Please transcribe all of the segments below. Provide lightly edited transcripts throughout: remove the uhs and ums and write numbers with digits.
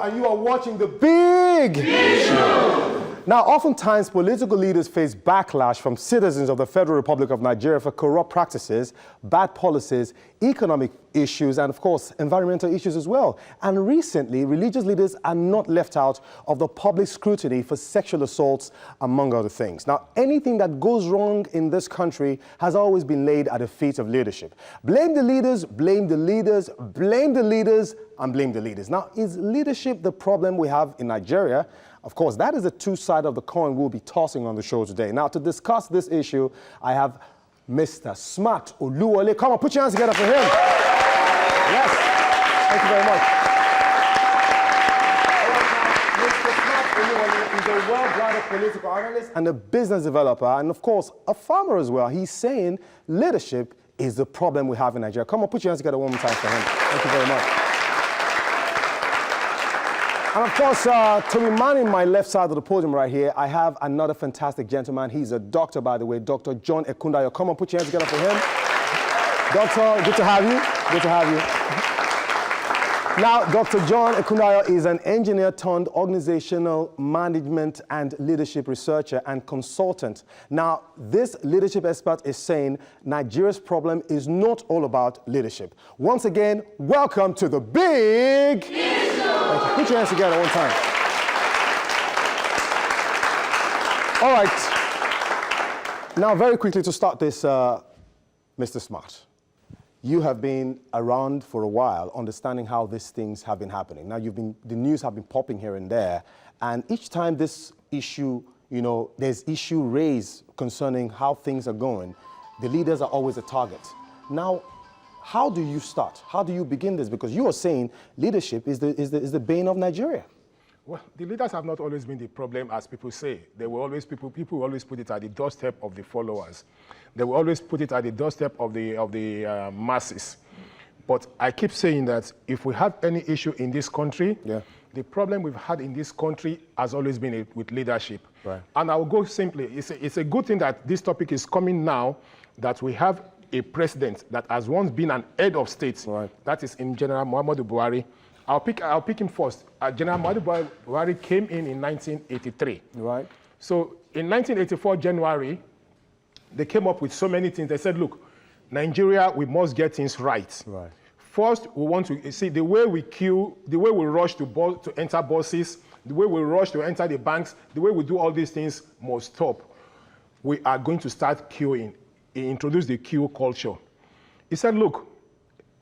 And you are watching The Big Issue. Now, oftentimes, political leaders face backlash from citizens of the Federal Republic of Nigeria for corrupt practices, bad policies, economic issues, and of course, environmental issues as well. And recently, religious leaders are not left out of the public scrutiny for sexual assaults, among other things. Now, anything that goes wrong in this country has always been laid at the feet of leadership. Blame the leaders, blame the leaders, blame the leaders, and blame the leaders. Now, is leadership the problem we have in Nigeria? Of course, that is the two sides of the coin we'll be tossing on the show today. Now, to discuss this issue, I have Mr. Smart Oluwole. Come on, put your hands together for him. Yes, thank you very much. Mr. Smart Oluwole is a well-grounded political analyst and a business developer, and of course, a farmer as well. He's saying leadership is the problem we have in Nigeria. Come on, put your hands together one more time for him. Thank you very much. And of course, to remain in my left side of the podium right here, I have another fantastic gentleman. He's a doctor, by the way, Dr. John Ekundayo. Come on, put your hands together for him. Doctor, good to have you. Good to have you. Now, Dr. John Ekundayo is an engineer turned organizational management and leadership researcher and consultant. Now, this leadership expert is saying Nigeria's problem is not all about leadership. Once again, welcome to The Big Issue. Thank you. Put your hands together one time. All right. Now, very quickly to start this, Mr. Smart. You have been around for a while, understanding how these things have been happening. Now, the news have been popping here and there, and each time this issue, there's issue raised concerning how things are going, the leaders are always a target. Now, how do you start? How do you begin this? Because you are saying leadership is the bane of Nigeria. Well, the leaders have not always been the problem, as people say. They were always people will always put it at the doorstep of the followers. They will always put it at the doorstep of the masses. But I keep saying that if we have any issue in this country, the problem we've had in this country has always been with leadership. Right. And I will go simply, it's a good thing that this topic is coming now, that we have a president that has once been an head of state. Right. That is in General Muhammadu Buhari. I'll pick him first. General Muhammadu Buhari came in 1983. Right. So in 1984 January, they came up with so many things. They said, look, Nigeria, we must get things right. Right. First, we want to see the way we queue, the way we rush to enter buses, the way we rush to enter the banks, the way we do all these things must stop. We are going to start queuing. He introduced the queue culture. He said, look,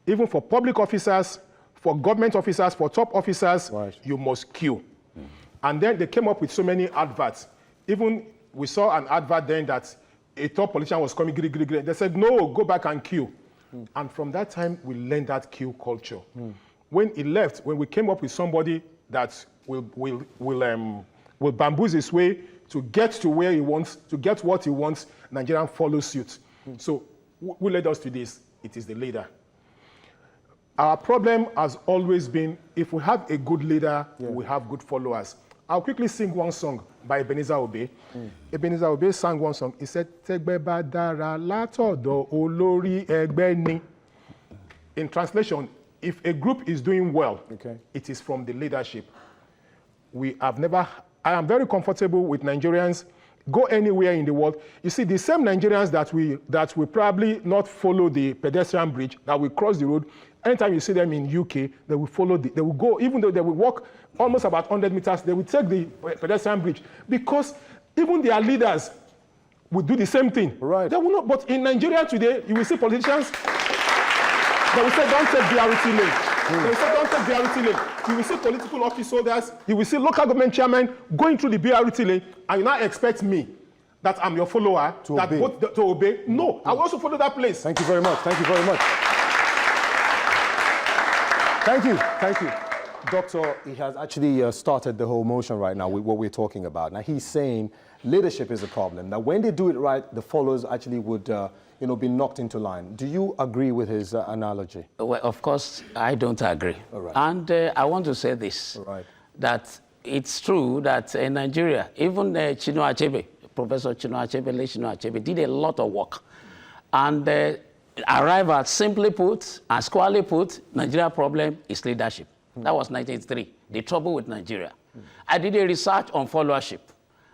even for public officers, for government officers, for top officers, right, you must queue. And then they came up with so many adverts. Even we saw an advert then that a top politician was coming, they said, no, go back and queue. And from that time, we learned that queue culture. When he left, when we came up with somebody that will bamboozle his way to get to where he wants, to get what he wants, Nigerian follows suit. So who led us to this? It is the leader. Our problem has always been, if we have a good leader, we have good followers. I'll quickly sing one song by Ebenezer Obey. Ebenezer Obey sang one song. He said, "Tegbe ba dara latodo olori egbe ni." In translation, if a group is doing well, it is from the leadership. I am very comfortable with Nigerians. Go anywhere in the world. You see, the same Nigerians that will probably not follow the pedestrian bridge, that will cross the road, anytime you see them in UK, they will follow they will go, even though they will walk almost about 100 meters, they will take the pedestrian bridge. Because even their leaders will do the same thing. Right. They will not, but in Nigeria today, you will see politicians, they will say, don't take BRT lane. They will say, don't take BRT lane. You will see political office holders, you will see local government chairmen going through the BRT lane, and you now expect me, that I'm your follower, to obey. No, I will also follow that place. Thank you very much. Thank you very much. Thank you. Thank you. Doctor, he has actually started the whole motion right now with what we're talking about. Now, he's saying leadership is the problem. That when they do it right, the followers actually would, be knocked into line. Do you agree with his analogy? Well, of course, I don't agree. All right. And I want to say this, All right. that it's true that in Nigeria, even Chinua Achebe, Professor Chinua Achebe did a lot of work. And arrive at, simply put, and squarely put, Nigeria problem is leadership. That was 1983, the trouble with Nigeria. I did a research on followership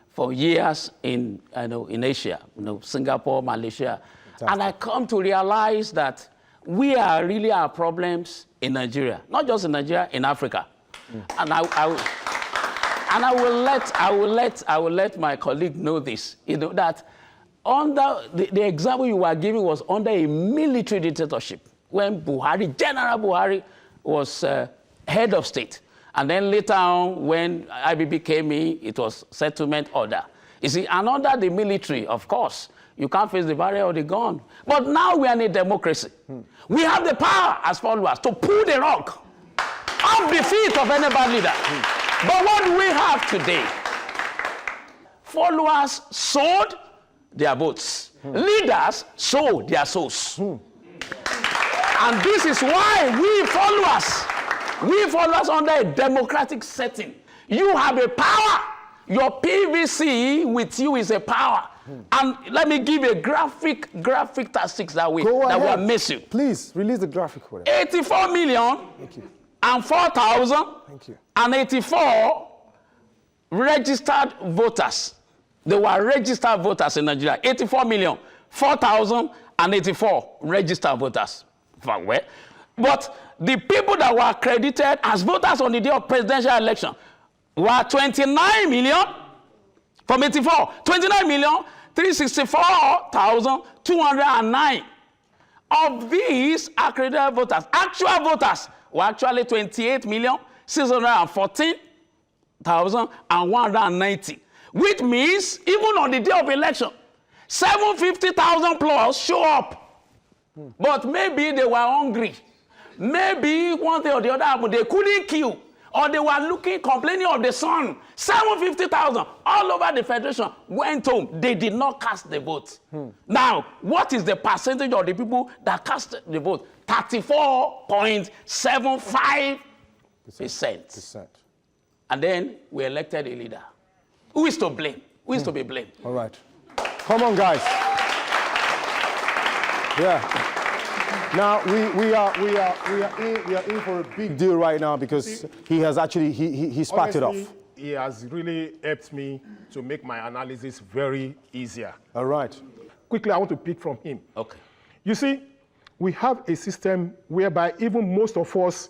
for years in Asia, Singapore, Malaysia. Fantastic. And I come to realize that we are really our problems in Nigeria, not just in Nigeria, in Africa. And I will let my colleague know this, that under the example you were giving was under a military dictatorship when General Buhari was head of state. And then later on, when IBB came in, it was settlement order. You see, and under the military, of course, you can't face the barrier of the gun. But now we are in a democracy. We have the power as followers to pull the rug off the feet of any bad leader. But what do we have today? Followers sold their votes. Leaders sold their souls. And this is why we followers under a democratic setting, you have a power. Your PVC with you is a power. And let me give a graphic statistics that will miss you. Please, release the graphic for it. 84 million and 4,000 and 84 registered voters. They were registered voters in Nigeria. 84 million, 4,000 and 84 registered voters. But the people that were accredited as voters on the day of presidential election were 29 million from 84. 29 million, 364,209. Of these accredited voters, actual voters were actually 28 million, 614,190. Which means, even on the day of election, 750,000 plus show up. But maybe they were hungry. Maybe one day or the other, they couldn't queue. Or they were complaining of the sun. 750,000 all over the federation went home. They did not cast the vote. Now, what is the percentage of the people that cast the vote? 34.75%. And then we elected a leader. Who is to blame? Who is to be blamed? All right. Come on, guys. Yeah. Now we are in for a big deal right now because he has actually he sparked it off. He has really helped me to make my analysis very easier. All right. Quickly, I want to pick from him. Okay. You see, we have a system whereby even most of us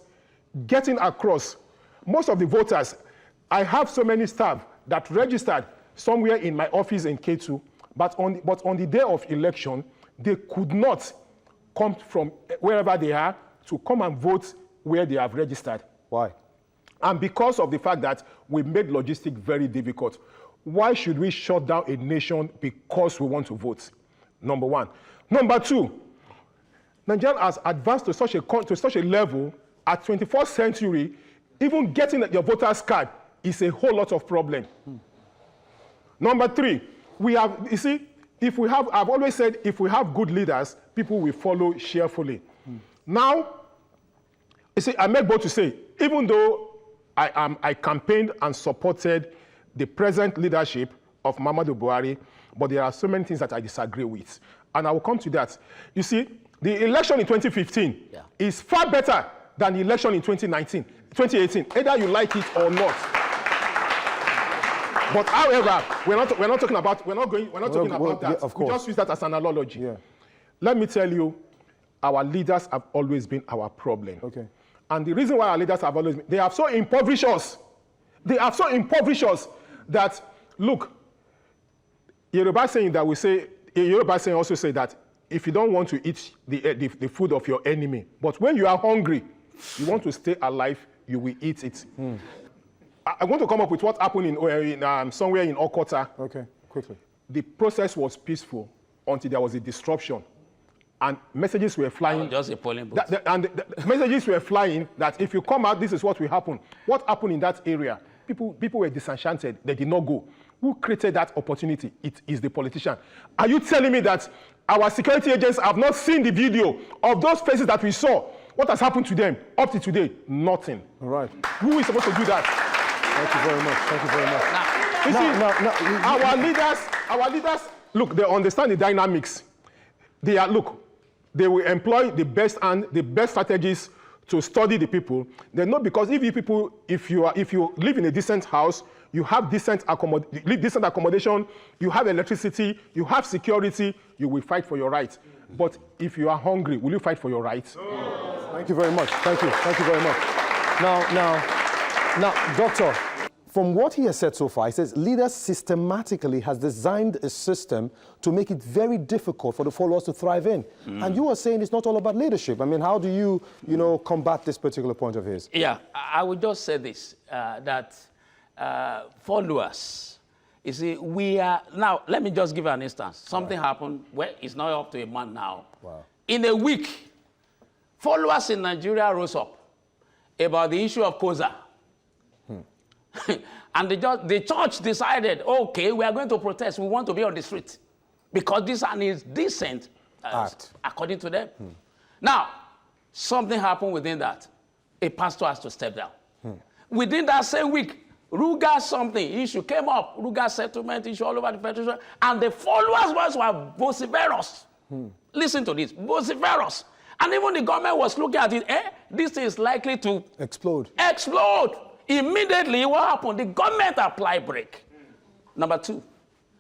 getting across, most of the voters, I have so many staff that registered somewhere in my office in K2, but on the day of election, they could not come from wherever they are to come and vote where they have registered. Why? And because of the fact that we made logistics very difficult, why should we shut down a nation because we want to vote? Number one. Number two, Nigeria has advanced to such a level at 21st century, even getting your voter's card is a whole lot of problem. Number three, we have, you see, I've always said, if we have good leaders, people will follow cheerfully. Now, you see, I make bold to say, even though I campaigned and supported the present leadership of Muhammadu Buhari, but there are so many things that I disagree with. And I will come to that. You see, the election in 2015 is far better than the election in 2018, either you like it or not. But however, we're not talking about that. Of course. We just use that as an analogy. Yeah. Let me tell you, our leaders have always been our problem. Okay. And the reason why our leaders have always been, they have so impoverished us. They have so impoverished us that, look, Yoruba saying also say that if you don't want to eat the food of your enemy, but when you are hungry, you want to stay alive, you will eat it. I want to come up with what happened in somewhere in Okota. Okay, quickly. The process was peaceful until there was a disruption. And messages were flying. Just a polling booth. The messages were flying that if you come out, this is what will happen. What happened in that area? People were disenchanted. They did not go. Who created that opportunity? It is the politician. Are you telling me that our security agents have not seen the video of those faces that we saw? What has happened to them up to today? Nothing. All right. Who is supposed to do that? Thank you very much. Thank you very much. Our leaders, look, they understand the dynamics. They will employ the best strategies to study the people. They know, because if you live in a decent house, you have decent accommodation, you have electricity, you have security, you will fight for your rights. But if you are hungry, will you fight for your rights? No. Thank you very much. Thank you very much. Now, Doctor, from what he has said so far, he says leaders systematically has designed a system to make it very difficult for the followers to thrive in. And you are saying it's not all about leadership. I mean, how do you combat this particular point of his? Yeah, I would just say this, that followers, you see, we are, now, let me just give an instance. Something happened where it's not up to a month now. Wow. In a week, followers in Nigeria rose up about the issue of COSA. And the church decided, okay, we are going to protest. We want to be on the street because this is decent, according to them. Now, something happened within that. A pastor has to step down. Within that same week, Ruga something issue came up, Ruga settlement issue all over the federation, and the followers were vociferous. Listen to this, vociferous. And even the government was looking at it, this is likely to explode. Immediately, what happened? The government applied brake. Number two.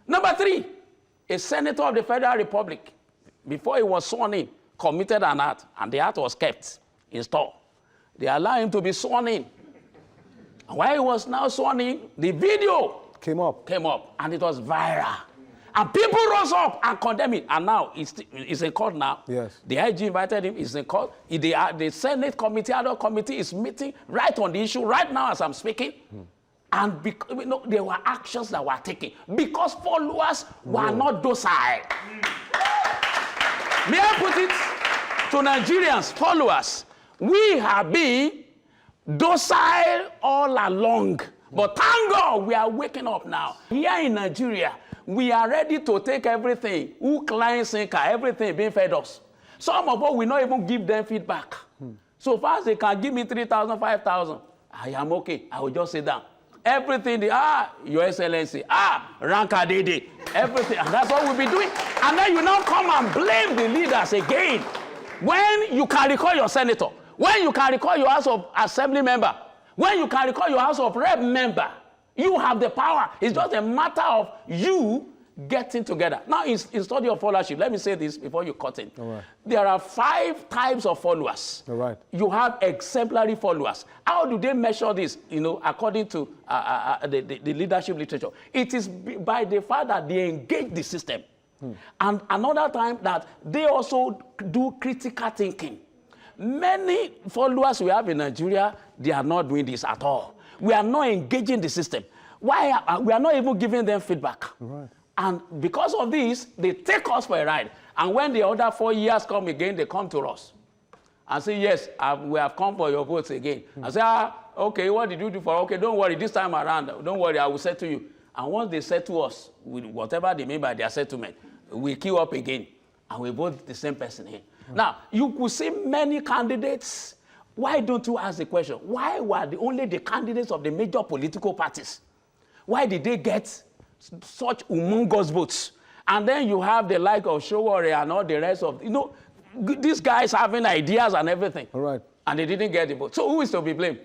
Number three, a senator of the Federal Republic, before he was sworn in, committed an act, and the act was kept in store. They allowed him to be sworn in. And while he was now sworn in, the video came up, and it was viral. And people rose up and condemned it. And now it's in court now. Yes. The IG invited him. It's in court. The Senate committee, adult committee is meeting right on the issue right now as I'm speaking. And there were actions that were taken because followers were not docile. May I put it to Nigerians, followers, we have been docile all along. But thank God we are waking up now. Here in Nigeria, we are ready to take everything, client sinker, everything being fed us. Some of us will not even give them feedback. So far as they can give me 3,000, 5,000, I am okay. I will just sit down. Everything, Your Excellency, Rankadede, everything. And that's what we'll be doing. And then you now come and blame the leaders again. When you can recall your senator, when you can recall your House of Assembly member, when you can recall your House of Rep member, you have the power. It's just a matter of you getting together. Now, in study of followership, let me say this before you cut in. Right. There are 5 types of followers. Right. You have exemplary followers. How do they measure this? According to the leadership literature, it is by the fact that they engage the system. And another time that they also do critical thinking. Many followers we have in Nigeria, they are not doing this at all. We are not engaging the system. Why? We are not even giving them feedback. Right. And because of this, they take us for a ride. And when the other 4 years come again, they come to us and say, yes, we have come for your votes again. I say, okay, what did you do for? Okay, don't worry, this time around, don't worry, I will settle you. And once they settle us, with whatever they mean by their settlement, we queue up again, and we vote the same person in. Now, you could see many candidates. Why don't you ask the question, why were only the candidates of the major political parties? Why did they get such humongous votes? And then you have the like of Showore and all the rest of, these guys having ideas and everything. All right. And they didn't get the vote. So who is to be blamed?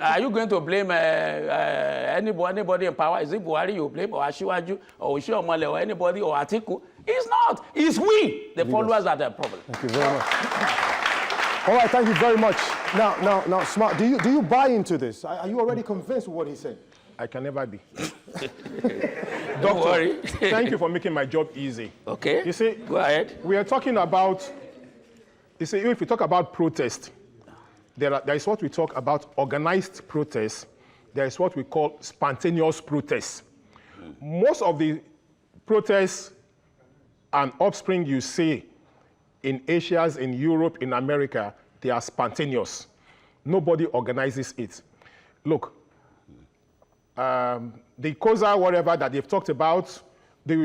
Are you going to blame anybody in power? Is it Buhari you blame, or Asiwaju, or Oshiomhole, or anybody, or Atiku? It's not. It's we, the followers, that are the problem. Thank you very much. All right, thank you very much. Now, Smart, do you buy into this? Are you already convinced with what he said? I can never be. Don't worry. Thank you for making my job easy. Okay. You see, go ahead. We are talking about, if we talk about protest, there is what we talk about organized protest. There is what we call spontaneous protest. Most of the protests and offspring you see in Asia, in Europe, in America, they are spontaneous. Nobody organizes it. Look, the COSA, whatever that they've talked about, the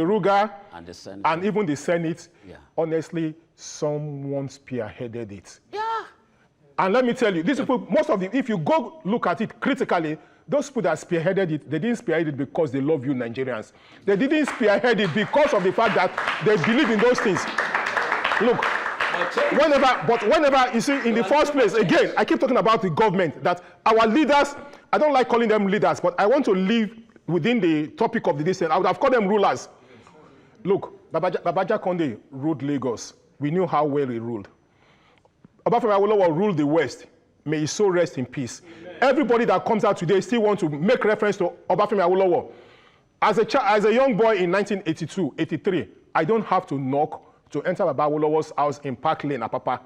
Ruga, And the Senate. and even the Senate, Yeah. honestly, someone spearheaded it. Yeah. And let me tell you, these people, most of them, if you go look at it critically, those people that spearheaded it, they didn't spearhead it because they love you Nigerians. They didn't spearhead it because of the fact that they believe in those things. Look, whenever, you see, in the first place, again, I keep talking about the government, that our leaders, I don't like calling them leaders, but I want to live within the topic of the distance. I would have called them rulers. Look, Babaja Konde ruled Lagos. We knew how well he ruled. Obafemi Awolowo ruled the West. May his soul rest in peace. Amen. Everybody that comes out today still wants to make reference to Obafemi Awolowo. As a young boy in 1982, 83, I don't have to knock to enter Baba Awolowo's house in Park Lane, Apapa.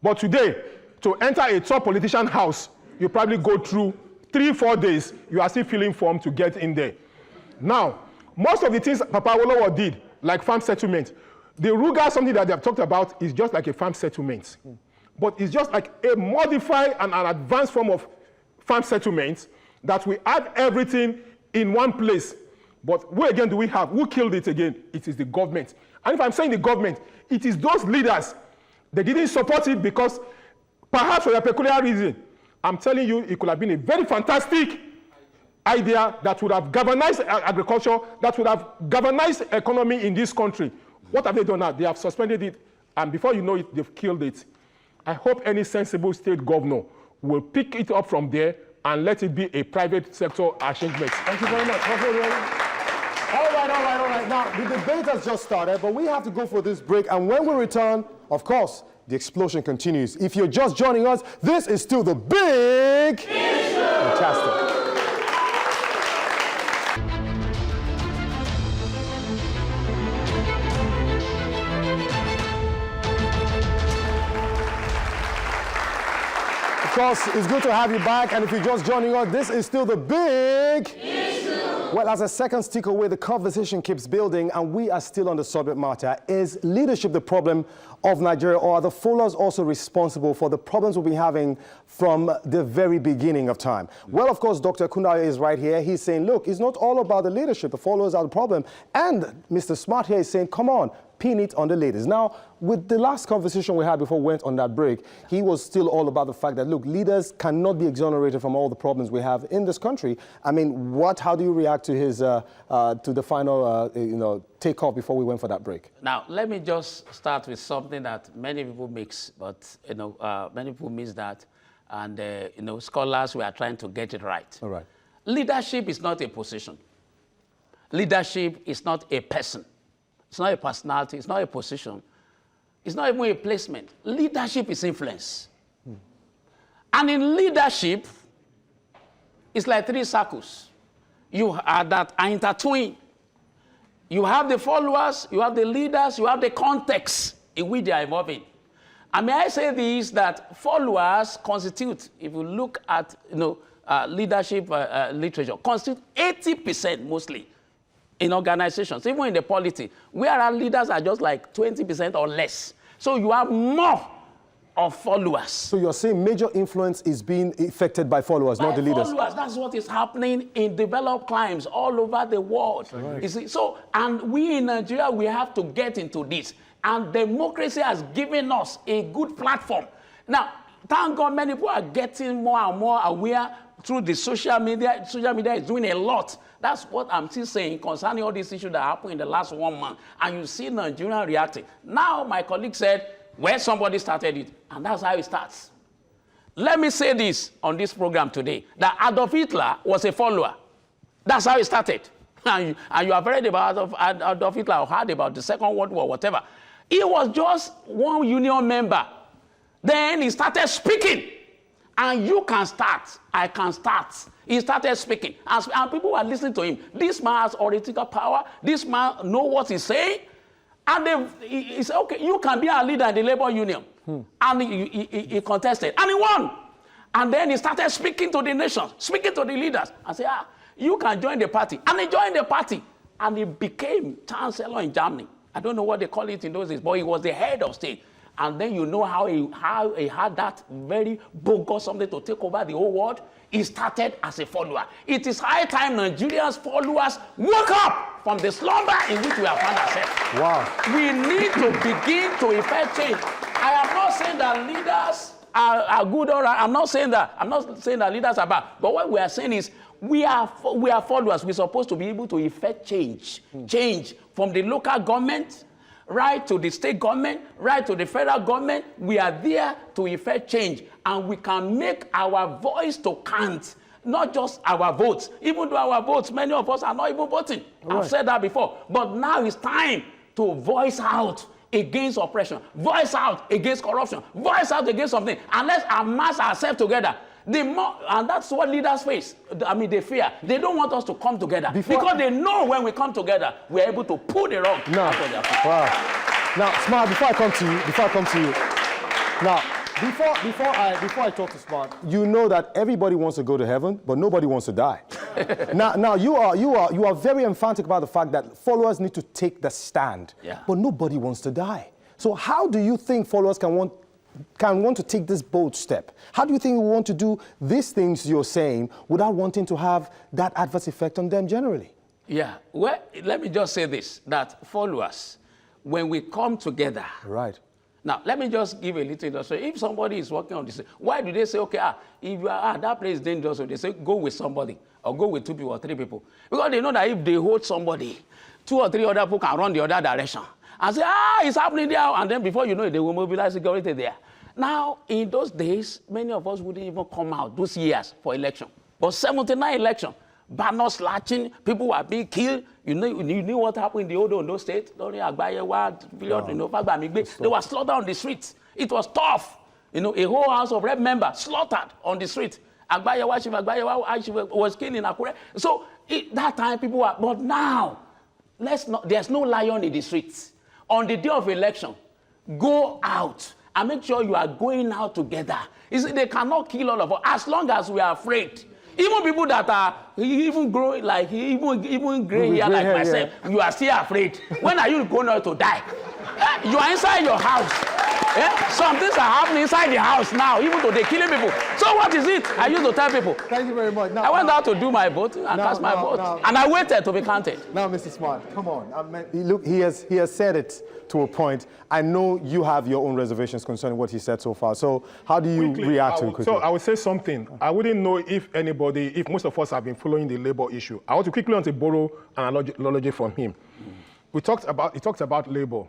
But today, to enter a top politician house, you probably go through 3-4 days. You are still filling form to get in there. Now, most of the things Papa Awolowo did, like farm settlement, the Ruga, something that they have talked about, is just like a farm settlement. But it's just like a modified and an advanced form of farm settlement that we have everything in one place. But who again do we have? Who killed it again? It is the government. And if I'm saying the government, it is those leaders. They didn't support it because perhaps for a peculiar reason. I'm telling you, it could have been a very fantastic idea that would have galvanized agriculture, that would have galvanized economy in this country. What have they done now? They have suspended it, and before you know it, they've killed it. I hope any sensible state governor will pick it up from there and let it be a private sector arrangement. Thank you very much. All right. Now, the debate has just started, but we have to go for this break, and when we return, of course, the explosion continues. If you're just joining us, this is still the big issue. Fantastic. Of course, it's good to have you back, and if you're just joining us, this is still the big issue. Well, as a second stick away, the conversation keeps building, and we are still on the subject matter. Is leadership the problem of Nigeria, or are the followers also responsible for the problems we'll be having from the very beginning of time? Well, of course, Dr. Kundaya is right here. He's saying, look, it's not all about the leadership. The followers are the problem. And Mr. Smart here is saying, come on, pin it on the leaders. Now, with the last conversation we had before we went on that break, he was still all about the fact that, look, leaders cannot be exonerated from all the problems we have in this country. I mean, how do you react to his, to the final, takeoff before we went for that break? Now, let me just start with something that many people mix, but, many people miss that. And, scholars, we are trying to get it right. All right. Leadership is not a position. Leadership is not a person. It's not a personality. It's not a position. It's not even a placement. Leadership is influence. And in leadership, it's like 3 circles. You are that are intertwined. You have the followers, you have the leaders, you have the context in which they are evolving. And may I say this, that followers constitute, if you look at leadership literature, constitute 80% mostly in organizations, even in the polity, where our leaders are just like 20% or less. So you have more of followers. So you're saying major influence is being affected by followers, not the leaders? Followers, that's what is happening in developed climes all over the world. Right. You see, so, and we in Nigeria, we have to get into this. And democracy has given us a good platform. Now, thank God many people are getting more and more aware through the social media. Social media is doing a lot. That's what I'm still saying concerning all these issues that happened in the last 1 month. And you see Nigeria reacting. Now, my colleague said, well, somebody started it, and that's how it starts. Let me say this on this program today, that Adolf Hitler was a follower. That's how it started. And you have read about Adolf Hitler or heard about the Second World War, whatever. He was just one union member. Then he started speaking. And you can start, I can start. He started speaking, and people were listening to him. This man has oratorical power. This man knows what he's saying. And he said, okay, you can be our leader in the labor union. And he contested, and he won. And then he started speaking to the nation, speaking to the leaders, and said, you can join the party. And he joined the party, and he became chancellor in Germany. I don't know what they call it in those days, but he was the head of state. and then you know how he had that very bogus something to take over the whole world. He started as a follower. It is high time Nigeria's followers woke up from the slumber in which we have found ourselves. Wow. We need to begin to effect change. I am not saying that leaders are good or I'm not saying that leaders are bad. But what we are saying is we are followers. We're supposed to be able to effect change. Change from the local government, right to the state government, right to the federal government. We are there to effect change. And we can make our voice to count, not just our votes. Even though our votes, many of us are not even voting. Right. I've said that before. But now it's time to voice out against oppression, voice out against corruption, voice out against something, and let's amass ourselves together. And that's what leaders face. I mean, they fear. They don't want us to come together because they know when we come together, we're able to pull the rug out of their feet. Wow. Now, Smart, before I come to you, now, before I talk to Smart, you know that everybody wants to go to heaven, but nobody wants to die. now you are very emphatic about the fact that followers need to take the stand, but nobody wants to die. So how do you think followers can want to take this bold step? How do you think we want to do these things you're saying without wanting to have that adverse effect on them generally? Yeah, well, let me just say this, that followers, when we come together, right. Now, let me just give a little illustration. If somebody is working on this, why do they say, okay, if you are that place is dangerous, so they say go with somebody or go with 2 people or 3 people? Because they know that if they hold somebody, 2 or 3 other people can run the other direction and say, it's happening there. And then before you know it, they will mobilize security there. Now, in those days, many of us wouldn't even come out those years for election. But 79 election, banners latching, people were being killed. You knew what happened in the old Ondo state. They were slaughtered on the streets. It was tough. A whole house of rep members slaughtered on the street. Agbayewa was killed in Akure. So that time people were, but now, there's no lion in the streets. On the day of election, go out and make sure you are going out together. They cannot kill all of us as long as we are afraid. Even people that are even growing like even gray hair like myself, you are still afraid. When are you going out to die? You are inside your house. Some things are happening inside the house now, even though they're killing people. So what is it? I used to tell people. Thank you very much. I went out to do my voting and cast my vote. And I waited to be counted. Now, Mr. Smart, come on. Look, he has said it to a point. I know you have your own reservations concerning what he said so far. So how do you react to it quickly? So I would say something. I wouldn't know if most of us have been following the labor issue. I want to quickly borrow an analogy from him. He talked about labor.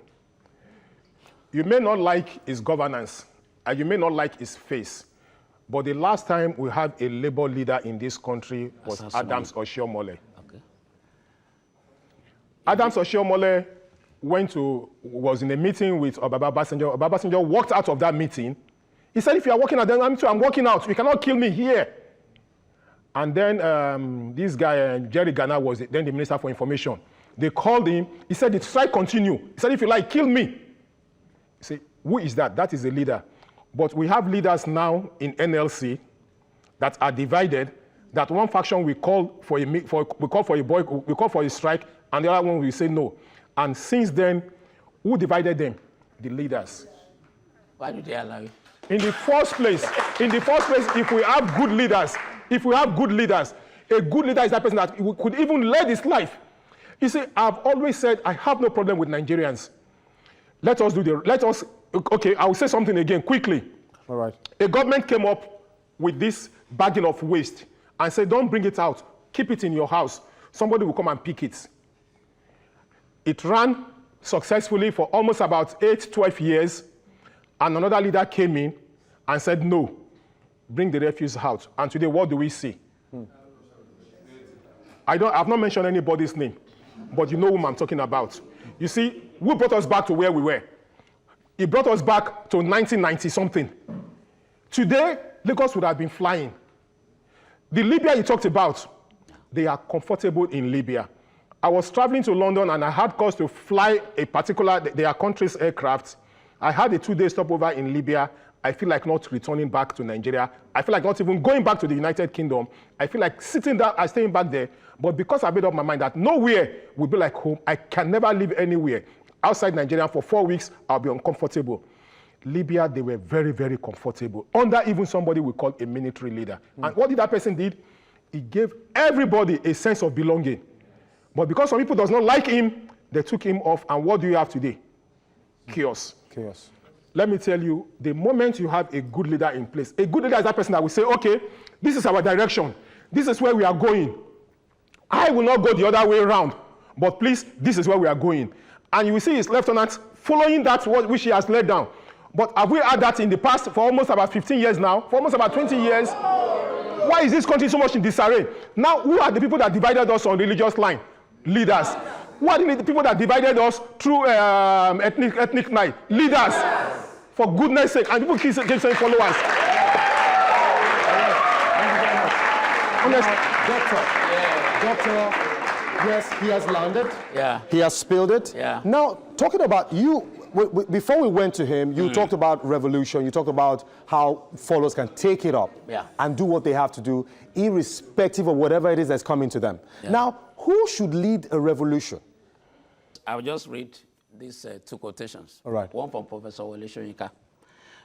You may not like his governance, and you may not like his face, but the last time we had a labor leader in this country was Adams Oshiomhole. Okay. Adams Oshiomhole was in a meeting with Obaba Basanjo. Obaba Basanjo walked out of that meeting. He said, if you are working out, then I'm working out. You cannot kill me here. And then this guy, Jerry Ghana, was then the Minister for Information. They called him. He said, the strike continue. He said, if you like, kill me. You say, who is that? That is a leader. But we have leaders now in NLC that are divided, that one faction we call for a strike, and the other one will say no. And since then, who divided them? The leaders. Why do they allow it? In the first place, if we have good leaders, a good leader is that person that could even lead his life. You see, I've always said I have no problem with Nigerians. Okay, I will say something again quickly. All right. A government came up with this bagging of waste and said, don't bring it out, keep it in your house. Somebody will come and pick it. It ran successfully for almost about 12 years, and another leader came in and said, no, bring the refuse out. And today, what do we see? I've not mentioned anybody's name, but you know whom I'm talking about. You see, who brought us back to where we were? It brought us back to 1990-something. Today, Lagos would have been flying. The Libya you talked about, they are comfortable in Libya. I was traveling to London and I had cause to fly their country's aircraft. I had a 2-day stopover in Libya. I feel like not returning back to Nigeria. I feel like not even going back to the United Kingdom. I feel like sitting down and staying back there. But because I made up my mind that nowhere will be like home, I can never live anywhere outside Nigeria for 4 weeks, I'll be uncomfortable. Libya, they were very, very comfortable under even somebody we call a military leader. And what did that person did? He gave everybody a sense of belonging. But because some people does not like him, they took him off. And what do you have today? Chaos. Chaos. Let me tell you, the moment you have a good leader in place, a good leader is that person that will say, okay, this is our direction. This is where we are going. I will not go the other way around. But please, this is where we are going. And you will see his lieutenants following that which he has laid down. But have we had that in the past for almost about 15 years now? For almost about 20 years? Why is this country so much in disarray? Now, who are the people that divided us on religious line? Leaders. Who are the people that divided us through ethnic line? Leaders. For goodness sake. And people keep saying followers. Doctor, yes, he has landed. Yeah. He has spilled it. Yeah. Now, talking about you, before we went to him, you talked about revolution. You talked about how followers can take it up and do what they have to do, irrespective of whatever it is that's coming to them. Yeah. Now, who should lead a revolution? I'll just read these two quotations. All right. One from Professor Wole Soyinka.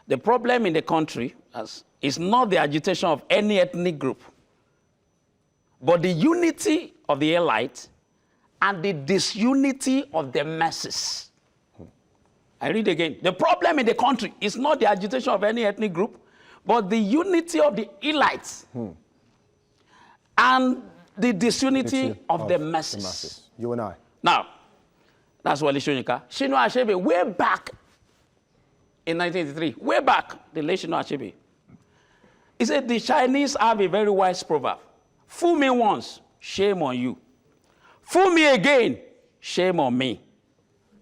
The problem in the country is not the agitation of any ethnic group, but the unity of the elite and the disunity of the masses. I read again. The problem in the country is not the agitation of any ethnic group, but the unity of the elites and the disunity of the masses. You and I. Now, that's Wole Soyinka. Chinua Achebe, way back in 1983, way back, the late Chinua Achebe, he said the Chinese have a very wise proverb. Fool me once, shame on you. Fool me again, shame on me.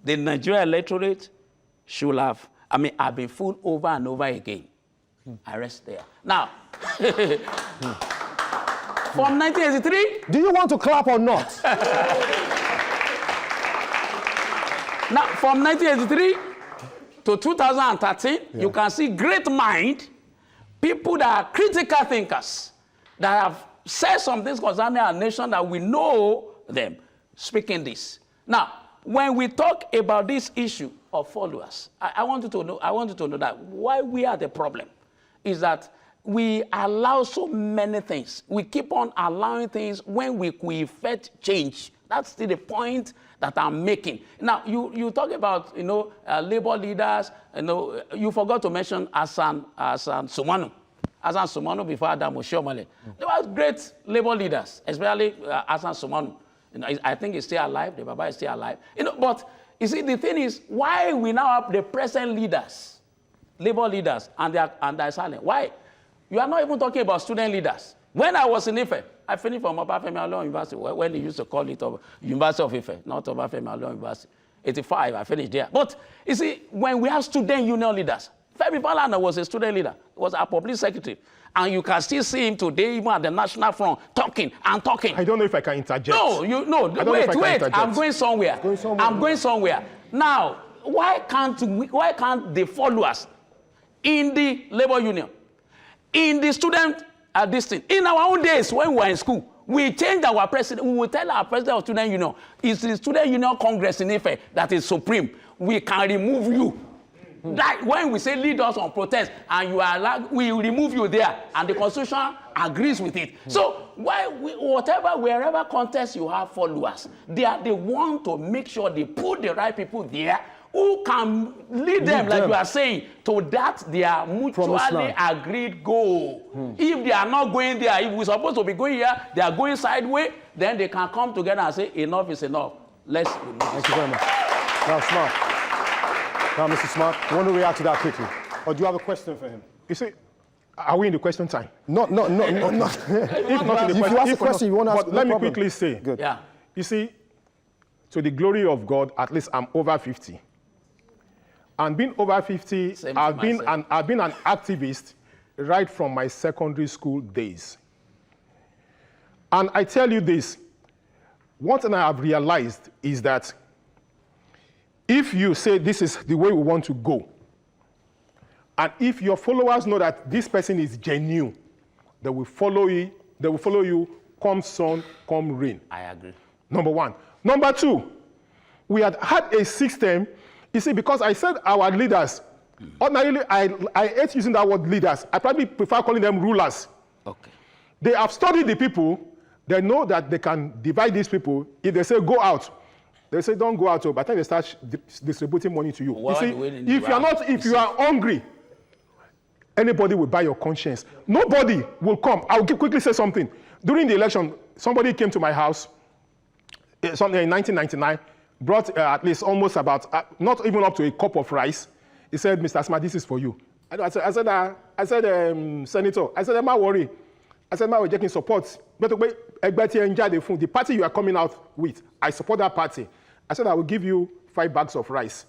The Nigerian electorate should have, I've been fooled over and over again. I rest there. Now, from 1983. Do you want to clap or not? Now, from 1983 to 2013, you can see great mind, people that are critical thinkers, that have said some things concerning our nation that we know them speaking this. Now, when we talk about this issue of followers, I want you to know that why we are the problem is that we allow so many things. We keep on allowing things when we could effect change. That's the point that I'm making. Now, you talk about, labor leaders, you forgot to mention Hassan Sumanu. Hassan Sumanu before Adam Oshiomhole. They were great labor leaders, especially Hassan Sumanu. I think he's still alive. The Baba is still alive. But you see, the thing is, why we now have the present leaders, labor leaders, and they're silent? Why? You are not even talking about student leaders. When I was in Ife, I finished from Obafemi Awolowo University, when they used to call it University of Ife, not Obafemi Awolowo University. 85, I finished there. But you see, when we have student union leaders, Femi Falana was a student leader. He was our public secretary. And you can still see him today, even at the National Front, talking and talking. I don't know if I can interject. Wait, I'm going somewhere. I'm going somewhere. Now, why can't the followers in the labor union, in the student in our own days when we were in school, we changed our president. We will tell our president of student union, it's the student union congress in Ife that is supreme. We can remove you. Like when we say lead us on protest and you are allowed, we will remove you there, and the constitution agrees with it. So wherever contest you have followers, they are the one to make sure they put the right people there who can lead them, like you are saying, to that their mutually agreed goal. If they are not going there, if we're supposed to be going here, they are going sideways, then they can come together and say, enough is enough. Let's remove. Thank you very much. Now, Smart. Now, Mr. Smart, you want to react to that quickly? Or do you have a question for him? You see, are we in the question time? No. If not in the if you ask a question, you want to ask. But let me quickly say. Good. Yeah. You see, to the glory of God, at least I'm over 50. And being over 50, I've been an activist right from my secondary school days. And I tell you this, one thing I have realized is that if you say this is the way we want to go, and if your followers know that this person is genuine, they will follow you, come sun, come rain. I agree. Number one. Number two, we had a system, you see, because I said our leaders Ordinarily, I hate using that word leaders. I probably prefer calling them rulers. Okay. They have studied the people. They know that they can divide these people. If they say go out, they say don't go out. So by the time they start distributing money to you, you see, if you are hungry, anybody will buy your conscience. Nobody will come. I'll quickly say something. During the election, somebody came to my house, something in 1999, brought at least almost about, not even up to a cup of rice. He said, Mr. Asma, this is for you. I said, Senator, I said, I'm not worried. I said, we're getting support. But the party you are coming out with, I support that party. I said, I will give you 5 bags of rice.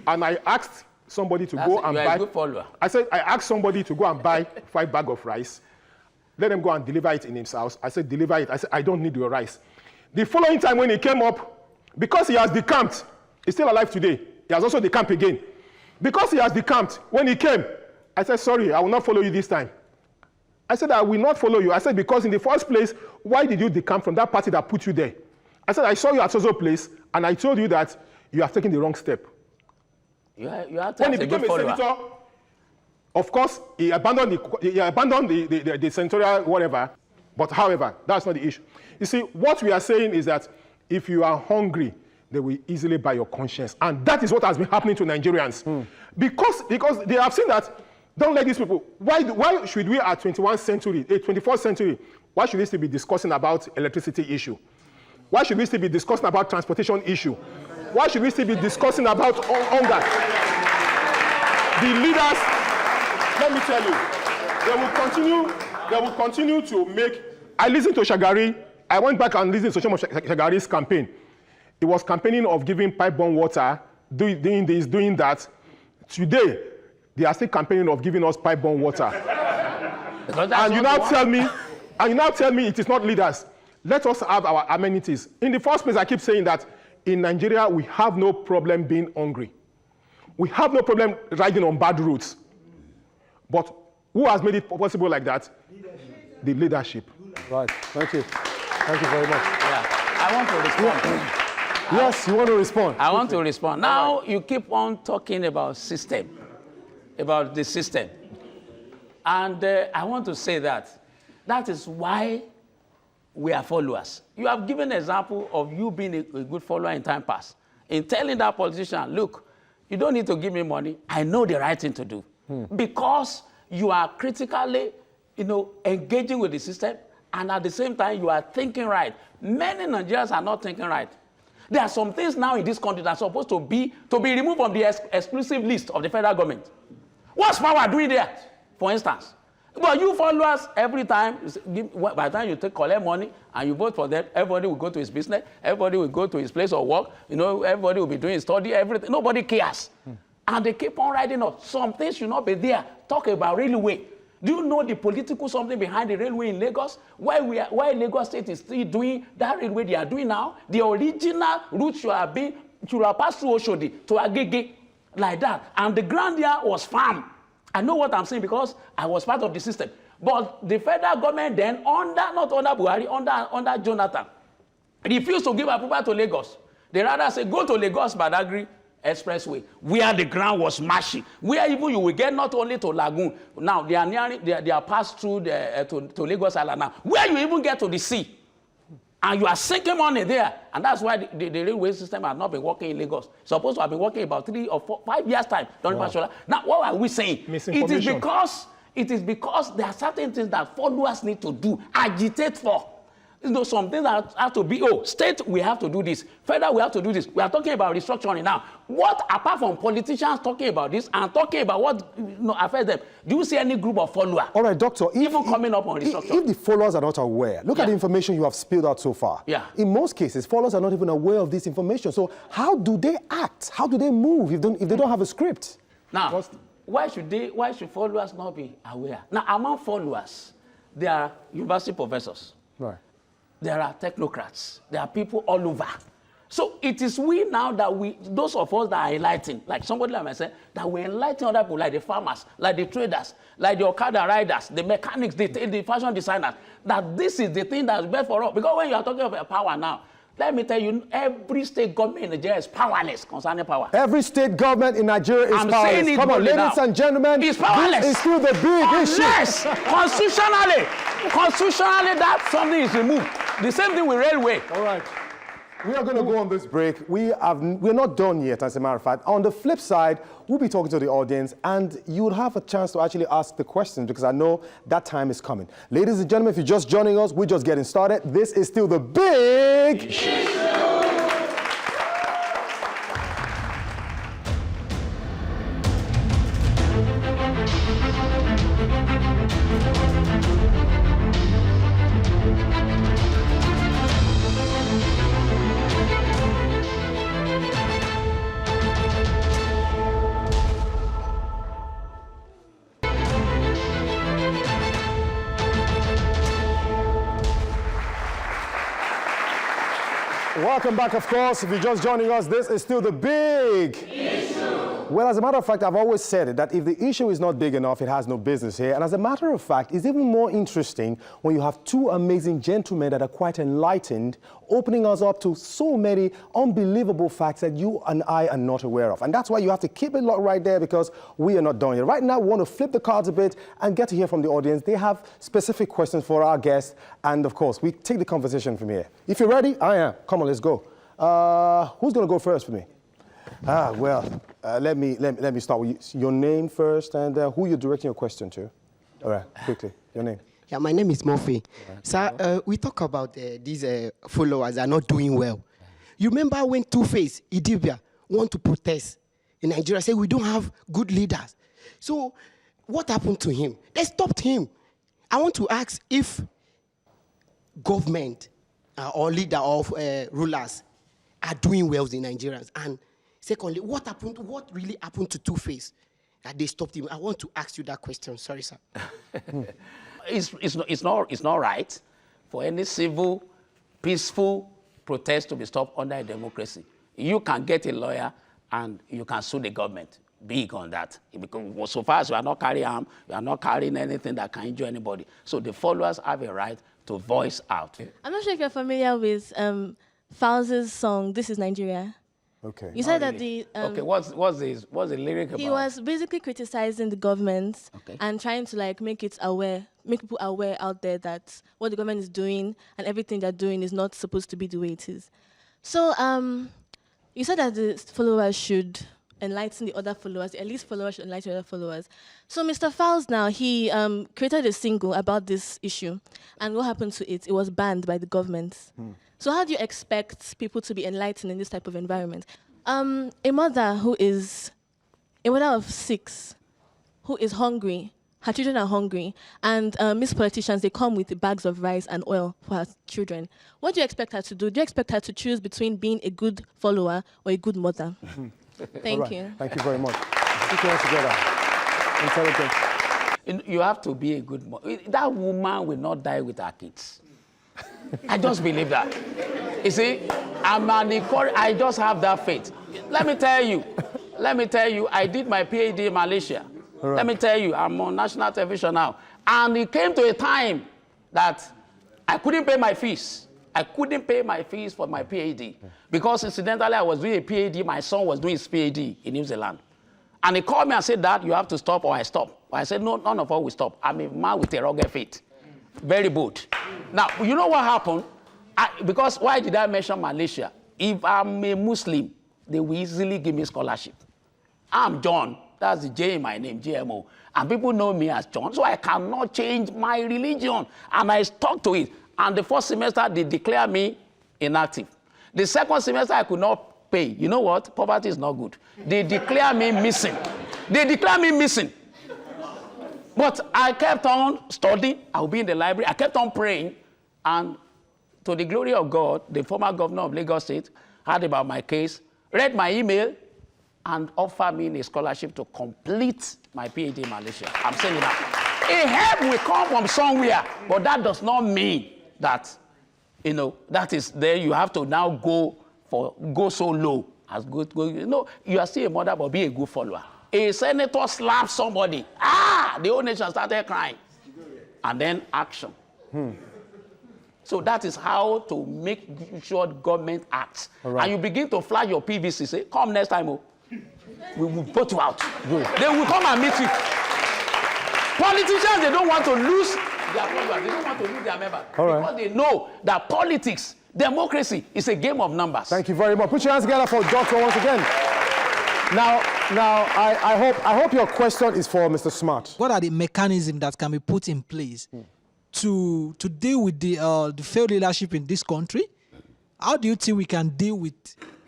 And I asked somebody to go and buy. A good follower. I said, I asked somebody to go and buy 5 bags of rice. Let him go and deliver it in his house. I said, deliver it. I said, I don't need your rice. The following time when he came up, because he has decamped, he's still alive today. He has also decamped again. Because he has decamped, when he came, I said, sorry, I will not follow you this time. I said, I will not follow you. I said, because in the first place, why did you decamp from that party that put you there? I said, I saw you at so place, and I told you that you have taken the wrong step. You are when he became a senator, of course, he abandoned the senatorial whatever. But however, that's not the issue. You see, what we are saying is that if you are hungry, they will easily buy your conscience. And that is what has been happening to Nigerians. Because they have seen that, don't let these people, why should we at 21st century, 21st century, why should we still be discussing about electricity issue? Why should we still be discussing about transportation issue? Why should we still be discussing about hunger? The leaders, let me tell you, they will continue to make, I listened to Shagari, I went back and listened to some of Shagari's campaign. He was campaigning of giving pipe-borne water, doing this, doing that. Today, they are still campaigning of giving us pipe-borne water. And you now tell me it is not leaders. Let us have our amenities. In the first place, I keep saying that in Nigeria, we have no problem being hungry. We have no problem riding on bad roads. But who has made it possible like that? Leadership. The leadership. Right. Thank you. Thank you very much. Yeah. I want to respond. Yes, you want to respond? I want to respond. Now, you keep on talking about system, about the system. And I want to say that is why we are followers. You have given an example of you being a good follower in time past. In telling that politician, look, you don't need to give me money. I know the right thing to do. Because you are critically, engaging with the system, and at the same time, you are thinking right. Many Nigerians are not thinking right. There are some things now in this country that are supposed to be removed from the exclusive list of the federal government. What's power doing there, for instance? But you followers, every time, by the time you collect money and you vote for them, everybody will go to his business, everybody will go to his place of work, everybody will be doing his study, everything. Nobody cares. And they keep on writing up. Some things should not be there. Talk about railway. Do you know the political something behind the railway in Lagos? Why Lagos State is still doing that railway they are doing now? The original route should have passed through Oshodi to Agege, like that. And the ground there was farm. I know what I'm saying because I was part of the system. But the federal government then, not under Buhari, under Jonathan, refused to give approval to Lagos. They rather say, go to Lagos Badagry Expressway, where the ground was marshy, where even you will get not only to Lagoon, now they are passed through to Lagos Island now, where you even get to the sea. And you are sinking money there. And that's why the railway system has not been working in Lagos. It's supposed to have been working about 3 or 4, 5 years' time. Wow. Now, what are we saying? It is because there are certain things that followers need to do, agitate for. Some things that have to be, state, we have to do this. Federal, we have to do this. We are talking about restructuring now. What, apart from politicians talking about this and talking about what affects them, do you see any group of followers? All right, Doctor. Even coming up on restructuring? If the followers are not aware, look at the information you have spilled out so far. Yeah. In most cases, followers are not even aware of this information. So how do they act? How do they move if they don't have a script? Now, why should followers not be aware? Now, among followers, there are university professors. Right. There are technocrats. There are people all over. So it is we now that those of us that are enlightened, like somebody like myself, that we enlighten other people, like the farmers, like the traders, like the Okada riders, the mechanics, the fashion designers, that this is the thing that's best for us. Because when you are talking about power now, Let me tell you, every state government in Nigeria is powerless concerning power. Every state government in Nigeria is I'm powerless. saying it Come on, boldly ladies now. and gentlemen, It's powerless. this is still the big issue. Unless constitutionally that something is removed. The same thing with railway. All right. We are going to go on this break. We're not done yet, as a matter of fact. On the flip side, we'll be talking to the audience, and you'll have a chance to actually ask the questions, because I know that time is coming. Ladies and gentlemen, if you're just joining us, we're just getting started. This is still the big issue. Welcome back, of course. If you're just joining us, this is still the big issue. Well, as a matter of fact, I've always said it, that if the issue is not big enough, it has no business here. And as a matter of fact, it's even more interesting when you have two amazing gentlemen that are quite enlightened, opening us up to so many unbelievable facts that you and I are not aware of. And that's why you have to keep it locked right there, because we are not done yet. Right now, we want to flip the cards a bit and get to hear from the audience. They have specific questions for our guests. And of course, we take the conversation from here. If you're ready, I am. Come on, let's go. Who's going to go first for me? Let me start with you. Your name first, and who you're directing your question to. All right, quickly, your name. Yeah, my name is Murphy. Right. Sir, we talk about these followers are not doing well. You remember when Two-Face, Idibia, want to protest in Nigeria, say we don't have good leaders. So what happened to him? They stopped him. I want to ask if government or leader of rulers are doing well in Nigerians. And secondly, what really happened to Two-Face that they stopped him? I want to ask you that question. Sorry, sir. It's not right for any civil, peaceful protest to be stopped under a democracy. You can get a lawyer and you can sue the government. Big on that. Because so far as we are not carrying arms, we are not carrying anything that can injure anybody. So the followers have a right to voice out. I'm not sure if you're familiar with Falz's song, This Is Nigeria. Okay. You said that the... okay, what's the lyric about? He was basically criticizing the government and trying to make people aware out there that what the government is doing and everything they're doing is not supposed to be the way it is. So you said that the followers should enlighten the other followers, the elite followers should enlighten the other followers. So Mr. Falz now, he created a single about this issue, and what happened to it? It was banned by the government. So how do you expect people to be enlightened in this type of environment? A mother of 6, who is hungry, her children are hungry, and Miss Politicians, they come with bags of rice and oil for her children. What do you expect her to do? Do you expect her to choose between being a good follower or a good mother? Thank you. Thank you very much. Put your hands together. Intelligent. You have to be a good mother. That woman will not die with her kids. I just believe that. You see, I just have that faith. Let me tell you, I did my PhD in Malaysia. Right. Let me tell you, I'm on national television now. And it came to a time that I couldn't pay my fees. I couldn't pay my fees for my PhD. Because incidentally, I was doing a PhD, my son was doing his PhD in New Zealand. And he called me and said, Dad, you have to stop or I stop. I said, no, none of us will stop. I'm a man with a rugged faith. Very bold. Now, you know what happened? Because why did I mention Malaysia? If I'm a Muslim, they will easily give me scholarship. I'm John. That's the J in my name, GMO. And people know me as John, so I cannot change my religion. And I stuck to it. And the first semester, they declare me inactive. The second semester, I could not pay. You know what? Poverty is not good. They declare me missing. But I kept on studying. I would be in the library. I kept on praying. And to the glory of God, the former governor of Lagos State heard about my case, read my email, and offered me a scholarship to complete my PhD in Malaysia. I'm saying it now. A help will come from somewhere, but that does not mean that, that is there. You have to now go so low as good. You are still a mother, but be a good follower. A senator slapped somebody. The whole nation started crying. And then action. So that is how to make sure government acts. Right. And you begin to flag your PVC, say, come next time, oh. We will vote you out. Good. They will come and meet you. Politicians, they don't want to lose their followers. They don't want to lose their members. Because they know that politics, democracy is a game of numbers. Thank you very much. Put your hands together for Doctor once again. Now, I hope your question is for Mr. Smart. What are the mechanisms that can be put in place to deal with the failed leadership in this country? How do you think we can deal with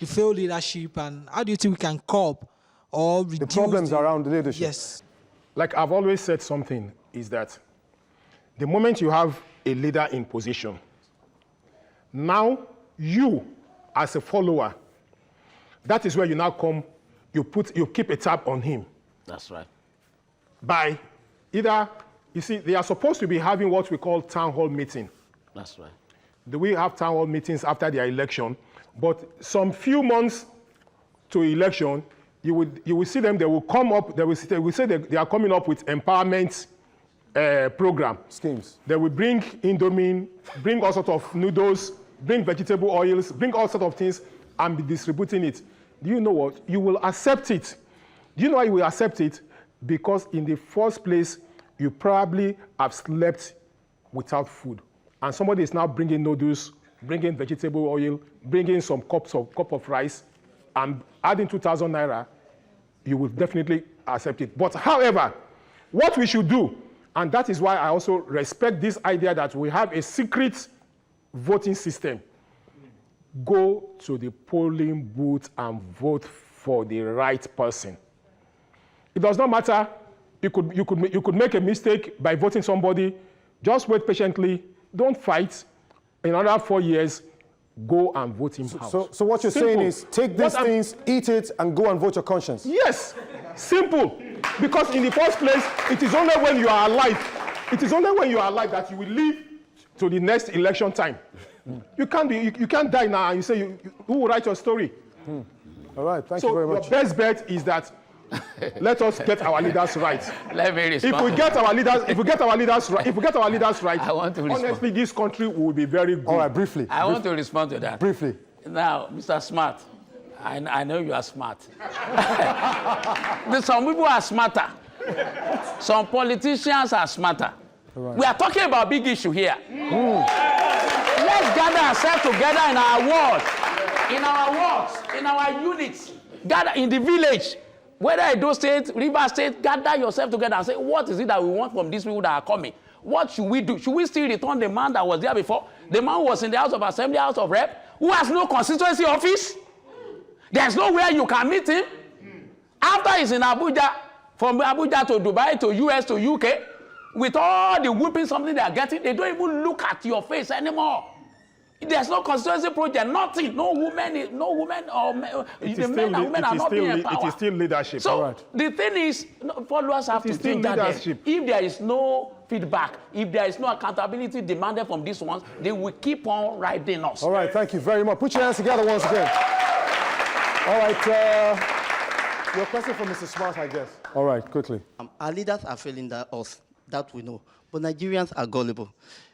the failed leadership, and how do you think we can cope or reduce the problems around the leadership? Yes. Like I've always said something, is that the moment you have a leader in position, now you, as a follower, that is where you now come, you keep a tab on him. That's right. By either, you see, they are supposed to be having what we call town hall meeting. That's right. We have town hall meetings after their election, but some few months to election, you will see them, they will come up, they will say they are coming up with empowerment program. Schemes. They will bring Indomie, bring all sorts of noodles, bring vegetable oils, bring all sorts of things, and be distributing it. Do you know what? You will accept it. Do you know why you will accept it? Because in the first place, you probably have slept without food. And somebody is now bringing noodles, bringing vegetable oil, bringing some cup of rice, and adding 2,000 naira, you will definitely accept it. But however, what we should do, and that is why I also respect this idea that we have a secret voting system. Go to the polling booth and vote for the right person. It does not matter. You could make a mistake by voting somebody. Just wait patiently. Don't fight. In another 4 years, go and vote him out. So what you're saying is take these things, eat it, and go and vote your conscience. Yes, simple. Because in the first place, it is only when you are alive. It is only when you are alive that you will live to the next election time. You can't die now and you say, who will write your story? All right, thank you very much. So your best bet is that let us get our leaders right. Let me respond. If we get our leaders right, I want to respond. Honestly, this country will be very good. All right, briefly. I want to respond to that. Briefly. Now, Mr. Smart, I know you are smart. Some people are smarter. Some politicians are smarter. Right. We are talking about big issue here. Let's gather ourselves together in our wards, in our units, gather in the village, whether Edo State, River State, gather yourself together and say, what is it that we want from these people that are coming? What should we do? Should we still return the man that was there before? The man who was in the House of Assembly, House of Rep, who has no constituency office? There's nowhere you can meet him. After he's in Abuja, from Abuja to Dubai, to US, to UK, with all the whipping something they are getting, they don't even look at your face anymore. There's no constituency project, nothing, no women or men, the men and women are not being empowered. It is still leadership. So the thing is, followers have to think that if there is no feedback, if there is no accountability demanded from these ones, they will keep on riding us. All right, thank you very much. Put your hands together once again. All right, your question for Mr. Smart, I guess. All right, quickly. Our leaders are failing us, that we know. But Nigerians are gullible.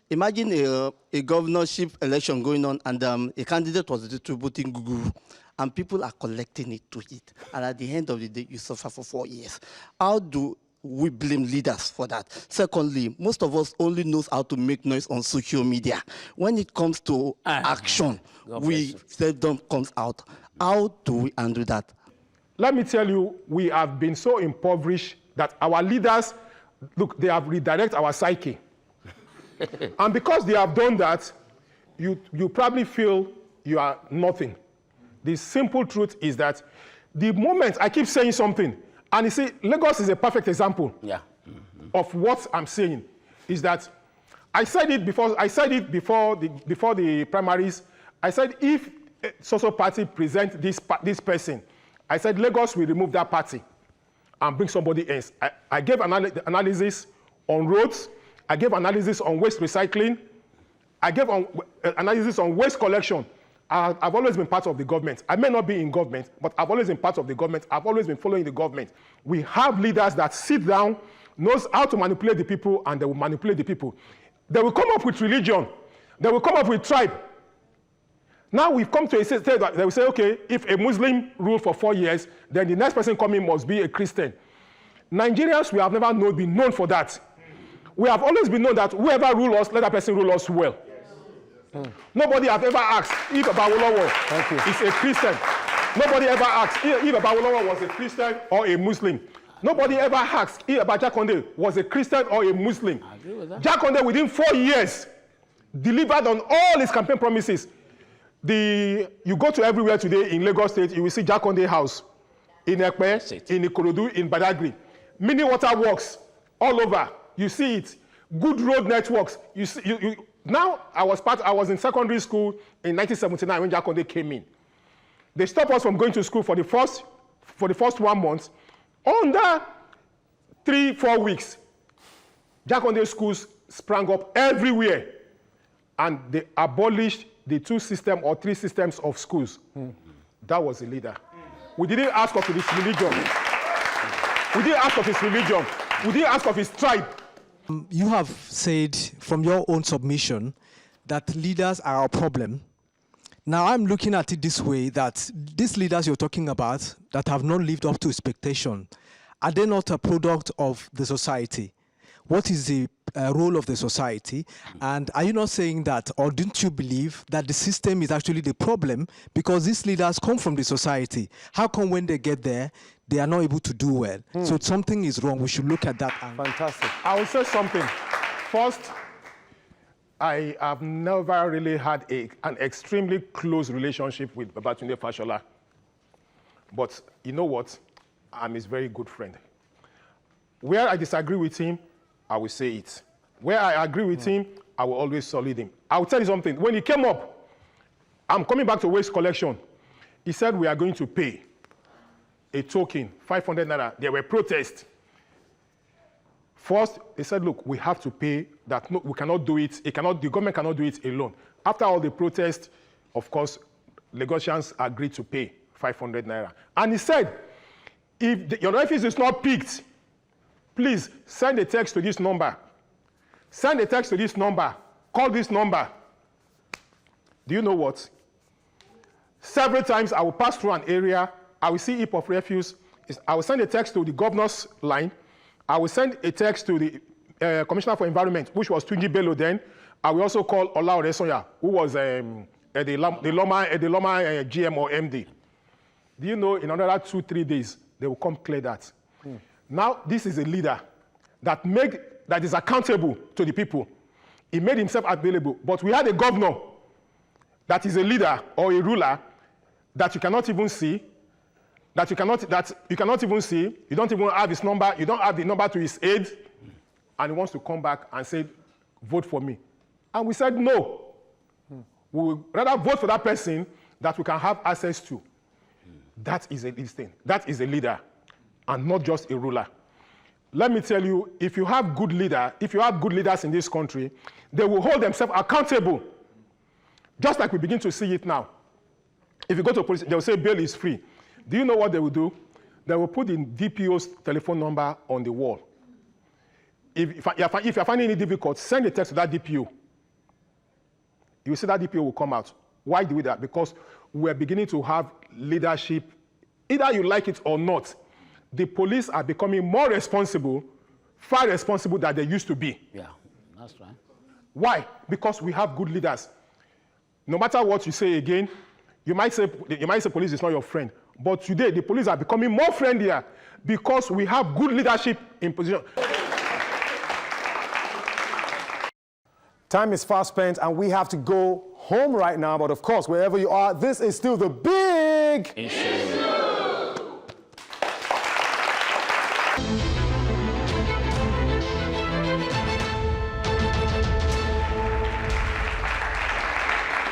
Imagine a governorship election going on and a candidate was distributing guru and people are collecting it to eat. And at the end of the day, you suffer for 4 years. How do we blame leaders for that? Secondly, most of us only knows how to make noise on social media. When it comes to action, we seldom comes out. How do we undo that? Let me tell you, we have been so impoverished that our leaders, look, they have redirected our psyche. And because they have done that, you probably feel you are nothing. The simple truth is that the moment I keep saying something, and you see, Lagos is a perfect example of what I'm saying, is that I said it before the primaries. I said if social party present this person, I said Lagos will remove that party and bring somebody else. I gave analysis on roads. I gave analysis on waste recycling. I gave analysis on waste collection. I've always been part of the government. I may not be in government, but I've always been part of the government. I've always been following the government. We have leaders that sit down, knows how to manipulate the people, and they will manipulate the people. They will come up with religion. They will come up with tribe. Now we've come to a state that they will say, okay, if a Muslim rules for 4 years, then the next person coming must be a Christian. Nigerians, we have never been known for that. We have always been known that whoever rules us, let that person rule us well. Nobody has ever asked if Babawolowo is a Christian. Nobody ever asked if Babawolowo was a Christian or a Muslim. Nobody ever asked if Jakonde was a Christian or a Muslim. I agree with that. Jakonde, within 4 years, delivered on all his campaign promises. You go to everywhere today in Lagos State, you will see Jakonde House. In Ekpe, in Ikorodu, in Badagry. Mini water works all over. You see it. Good road networks. You see, now, I was in secondary school in 1979 when Jakonde came in. They stopped us from going to school for the first 1 month. Under 3-4 weeks, Jakonde schools sprang up everywhere. And they abolished the 2 systems or 3 systems of schools. That was a leader. We didn't ask of his religion. We didn't ask of his religion. We didn't ask of his tribe. You have said from your own submission that leaders are a problem. Now I'm looking at it this way, that these leaders you're talking about that have not lived up to expectation, are they not a product of the society? What is the role of the society? And are you not saying that, or don't you believe that the system is actually the problem because these leaders come from the society? How come when they get there, they are not able to do well? So something is wrong. We should look at that angle. Fantastic. I will say something. First, I have never really had an extremely close relationship with Babatunde Fashola. But you know what? I'm his very good friend. Where I disagree with him, I will say it. Where I agree with him, I will always solid him. I will tell you something. When he came up, I'm coming back to waste collection. He said we are going to pay a token, 500 naira. There were protests. First, they said, look, we have to pay that. No, we cannot do it. The government cannot do it alone. After all the protests, of course, Lagosians agreed to pay 500 naira. And he said, if your office is not picked, please send a text to this number. Send a text to this number. Call this number. Do you know what? Several times I will pass through an area. I will see heap of refuse. I will send a text to the governor's line. I will send a text to the Commissioner for Environment, which was Tunji Bello then. I will also call Ola Oresonya, who was the Loma GM or MD. Do you know in another 2-3 days, they will come clear that. Now, this is a leader that is accountable to the people. He made himself available. But we had a governor that is a leader or a ruler that you cannot even see, that you cannot even see. You don't even have his number. You don't have the number to his aide. And he wants to come back and say, vote for me. And we said, no. We will rather vote for that person that we can have access to. That is a thing. That is a leader, and not just a ruler. Let me tell you, if you have good leaders in this country, they will hold themselves accountable. Just like we begin to see it now. If you go to police, they will say bail is free. Do you know what they will do? They will put the DPO's telephone number on the wall. If you're finding it difficult, send a text to that DPO. You will see that DPO will come out. Why do we do that? Because we're beginning to have leadership. Either you like it or not, the police are becoming more responsible, far responsible than they used to be. Yeah, that's right. Why? Because we have good leaders. No matter what you say again, you might say police is not your friend. But today, the police are becoming more friendlier because we have good leadership in position. Time is fast spent, and we have to go home right now. But of course, wherever you are, this is still the big issue.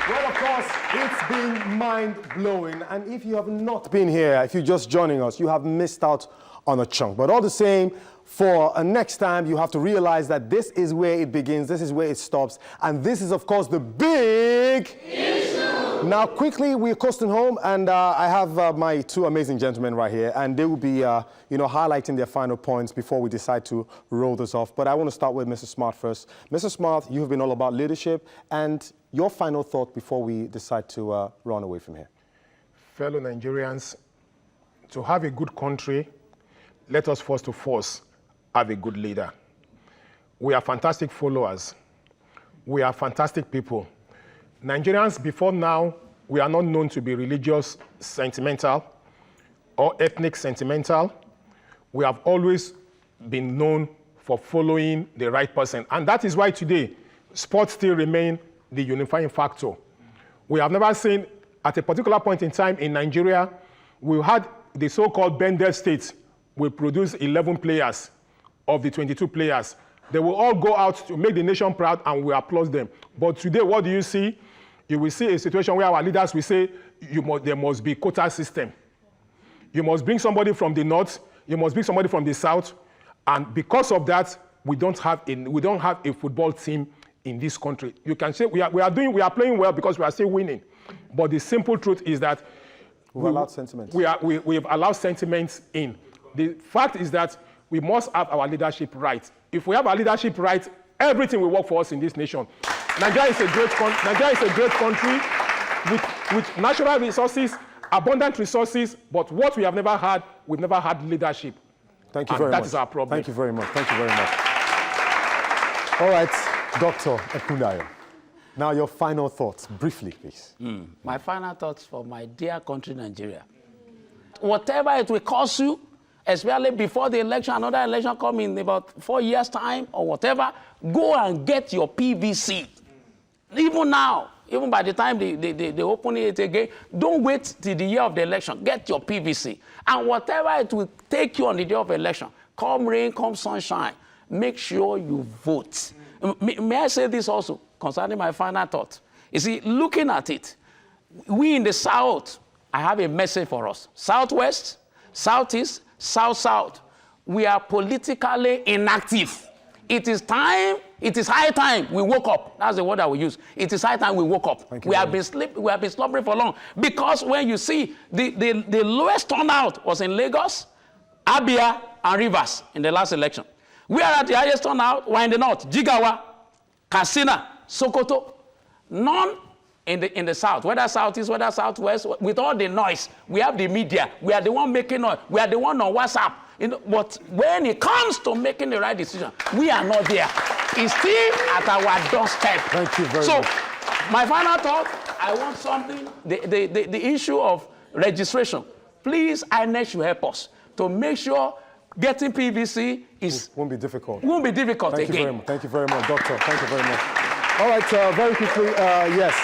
Well, of course, it's been mind-blowing. And if you have not been here, if you're just joining us, you have missed out on a chunk. But all the same, for next time, you have to realize that this is where it begins, this is where it stops, and this is, of course, the big issue. Now, quickly, we're coasting home, and I have my two amazing gentlemen right here, and they will be, highlighting their final points before we decide to roll this off. But I want to start with Mr. Smart first. Mr. Smart, you've been all about leadership, and your final thought before we decide to run away from here. Fellow Nigerians, to have a good country, let us first have a good leader. We are fantastic followers. We are fantastic people. Nigerians, before now, we are not known to be religious sentimental or ethnic sentimental. We have always been known for following the right person. And that is why today, sports still remain the unifying factor. We have never seen, at a particular point in time in Nigeria, we had the so-called Bendel State will produce 11 players of the 22 players. They will all go out to make the nation proud, and we applaud them. But today, what do you see? You will see a situation where our leaders will say, there must be quota system. You must bring somebody from the north, you must bring somebody from the south, and because of that, we don't have a football team in this country. You can say we are playing well because we are still winning, but the simple truth is that we've allowed sentiments. We've allowed sentiments in. The fact is that we must have our leadership right. If we have our leadership right, everything will work for us in this nation. Nigeria is a great country with natural resources, abundant resources, but what we have never had, we've never had leadership. Thank you very much. That is our problem. Thank you very much. Thank you very much. All right, Dr. Ekundayo. Now your final thoughts, briefly, please. My final thoughts for my dear country, Nigeria. Whatever it will cost you, especially before the election, another election coming in about 4 years' time or whatever, go and get your PVC. Even now, even by the time they open it again, don't wait till the year of the election. Get your PVC. And whatever it will take you on the day of election, come rain, come sunshine, make sure you vote. May I say this also concerning my final thought? You see, looking at it, we in the South, I have a message for us. Southwest, Southeast, South-South, we are politically inactive. It is high time we woke up. That's the word I will use. It is high time we woke up. We have been slumbering for long. Because when you see the lowest turnout was in Lagos, Abia, and Rivers in the last election. We are at the highest turnout, we're in the north, Jigawa, Katsina, Sokoto. None in the south, whether southeast, whether southwest, with all the noise. We have the media. We are the one making noise. We are the one on WhatsApp. But when it comes to making the right decision, we are not there. It's still at our doorstep. Thank you very So, much. my final thought, I want something, the issue of registration. Please, INEC should help us to make sure getting PVC won't be difficult. Won't be difficult Thank again. You very much. Thank you very much, Doctor. Thank you very much. All right, very quickly, yes.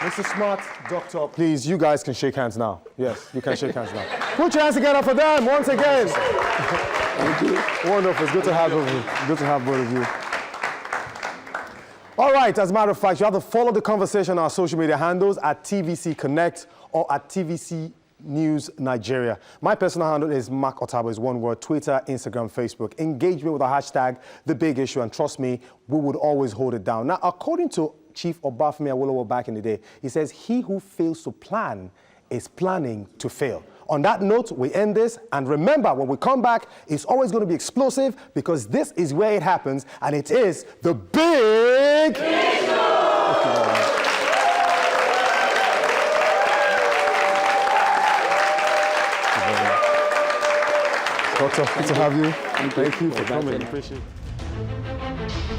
Mr. Smart, Doctor, please, you guys can shake hands now. Yes, you can shake hands now. Put your hands together for them once again. Thank you. Wonderful. It's good to have both of you. Good to have both of you. All right, as a matter of fact, you have to follow the conversation on our social media handles at TVC Connect or at TVC News Nigeria. My personal handle is Mark Otabo, is one word, Twitter, Instagram, Facebook. Engage me with the hashtag The Big Issue, and trust me, we would always hold it down. Now, according to Chief Obafemi Awolowo back in the day, he says, he who fails to plan is planning to fail. On that note, we end this, and remember, when we come back, it's always going to be explosive, because this is where it happens, and it is the Big Issue. Doctor, good to have you. Thank you for coming. Appreciate it.